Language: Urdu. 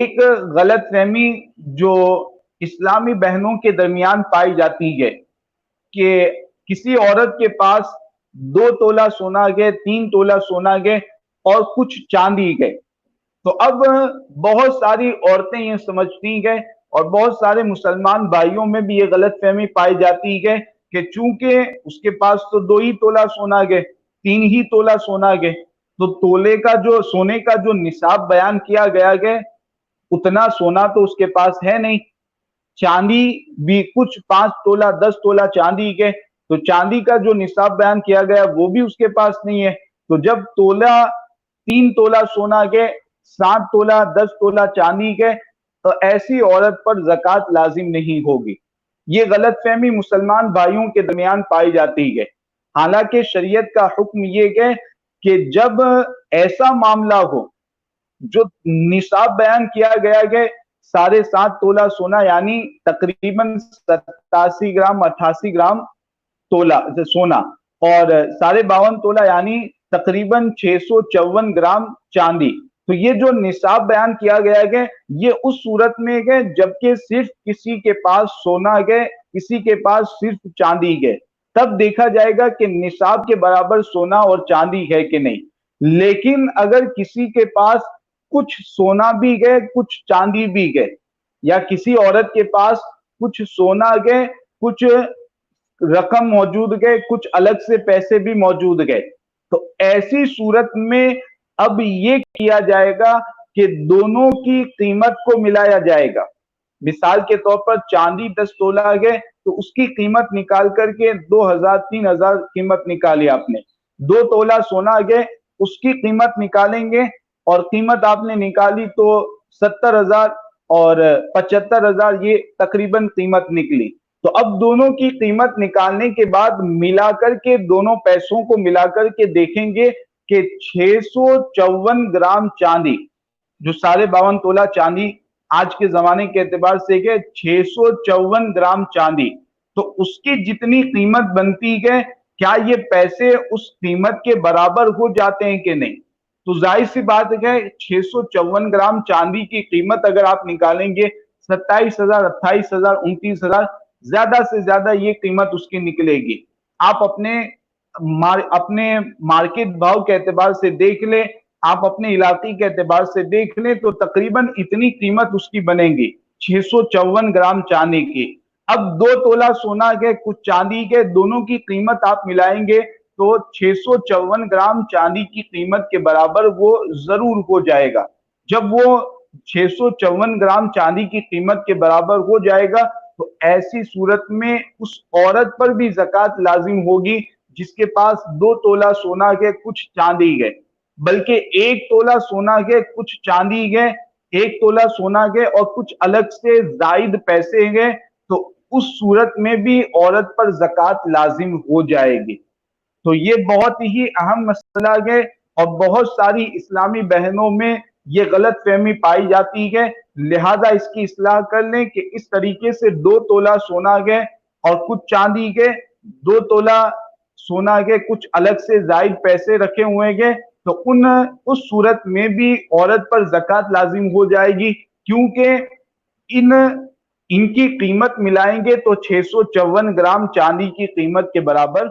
ایک غلط فہمی جو اسلامی بہنوں کے درمیان پائی جاتی ہے کہ کسی عورت کے پاس 2 تولہ سونا گئے، 3 تولہ سونا گئے اور کچھ چاندی گئے، تو اب بہت ساری عورتیں یہ سمجھتی ہیں اور بہت سارے مسلمان بھائیوں میں بھی یہ غلط فہمی پائی جاتی ہے کہ چونکہ اس کے پاس تو 2 ہی تولہ سونا گئے، 3 ہی تولہ سونا گئے، تو تولے کا جو سونے کا جو نصاب بیان کیا گیا ہے اتنا سونا تو اس کے پاس ہے نہیں۔ چاندی بھی کچھ 5 تولہ 10 تولہ چاندی کے، تو چاندی کا جو نصاب بیان کیا گیا وہ بھی اس کے پاس نہیں ہے۔ تو جب 3 تولہ سونا کے، 7 تولہ 10 تولہ چاندی کے، تو ایسی عورت پر زکوٰۃ لازم نہیں ہوگی۔ یہ غلط فہمی مسلمان بھائیوں کے درمیان پائی جاتی ہے، حالانکہ شریعت کا حکم یہ ہے کہ جب ایسا معاملہ ہو جو نصاب بیان کیا گیا ہے 7.5 تولہ سونا یعنی تقریباً 87 گرام 88 گرام تولہ سونا اور 52.5 تولہ یعنی تقریباً 654 گرام چاندی، تو یہ جو نصاب بیان کیا گیا ہے یہ اس صورت میں ہے جبکہ صرف کسی کے پاس سونا ہے، کسی کے پاس صرف چاندی ہے، تب دیکھا جائے گا کہ نصاب کے برابر سونا اور چاندی ہے کہ نہیں۔ لیکن اگر کسی کے پاس کچھ سونا بھی گئے کچھ چاندی بھی گئے، یا کسی عورت کے پاس کچھ سونا گئے کچھ رقم موجود گئے کچھ الگ سے پیسے بھی موجود گئے، تو ایسی صورت میں اب یہ کیا جائے گا کہ دونوں کی قیمت کو ملایا جائے گا۔ مثال کے طور پر چاندی 10 تولہ گئے تو اس کی قیمت نکال کر کے 2000 3000 قیمت نکالی آپ نے، 2 تولہ سونا گئے اس کی قیمت نکالیں گے اور قیمت آپ نے نکالی تو 70,000 اور 75,000 یہ تقریباً قیمت نکلی، تو اب دونوں کی قیمت نکالنے کے بعد ملا کر کے دونوں پیسوں کو ملا کر کے دیکھیں گے کہ 654 گرام چاندی جو 52.5 تولہ چاندی آج کے زمانے کے اعتبار سے کہ 654 گرام چاندی، تو اس کی جتنی قیمت بنتی ہے کیا یہ پیسے اس قیمت کے برابر ہو جاتے ہیں کہ نہیں؟ تو ظاہر سی بات ہے 654 گرام چاندی کی قیمت اگر آپ نکالیں گے 27,000 28,000 29,000 زیادہ سے زیادہ یہ قیمت اس کی نکلے گی۔ آپ اپنے مارکیٹ بھاؤ کے اعتبار سے دیکھ لیں، آپ اپنے علاقے کے اعتبار سے دیکھ لیں تو تقریباً اتنی قیمت اس کی بنے گی 654 گرام چاندی کی۔ اب 2 تولہ سونا کے کچھ چاندی کے دونوں کی قیمت آپ ملائیں گے تو 654 گرام چاندی کی قیمت کے برابر وہ ضرور ہو جائے گا۔ جب وہ 654 گرام چاندی کی قیمت کے برابر ہو جائے گا تو ایسی صورت میں اس عورت پر بھی زکوٰۃ لازم ہوگی جس کے پاس 2 تولہ سونا کے کچھ چاندی گئے، بلکہ 1 تولہ سونا کے کچھ چاندی گئے، 1 تولہ سونا گئے اور کچھ الگ سے زائد پیسے گئے، تو اس صورت میں بھی عورت پر زکوٰۃ لازم ہو جائے گی۔ تو یہ بہت ہی اہم مسئلہ ہے اور بہت ساری اسلامی بہنوں میں یہ غلط فہمی پائی جاتی ہے، لہذا اس کی اصلاح کر لیں کہ اس طریقے سے 2 تولہ سونا گئے اور کچھ چاندی گئے، 2 تولہ سونا گئے کچھ الگ سے زائد پیسے رکھے ہوئے گئے، تو اس صورت میں بھی عورت پر زکوٰۃ لازم ہو جائے گی، کیونکہ ان کی قیمت ملائیں گے تو 654 گرام چاندی کی قیمت کے برابر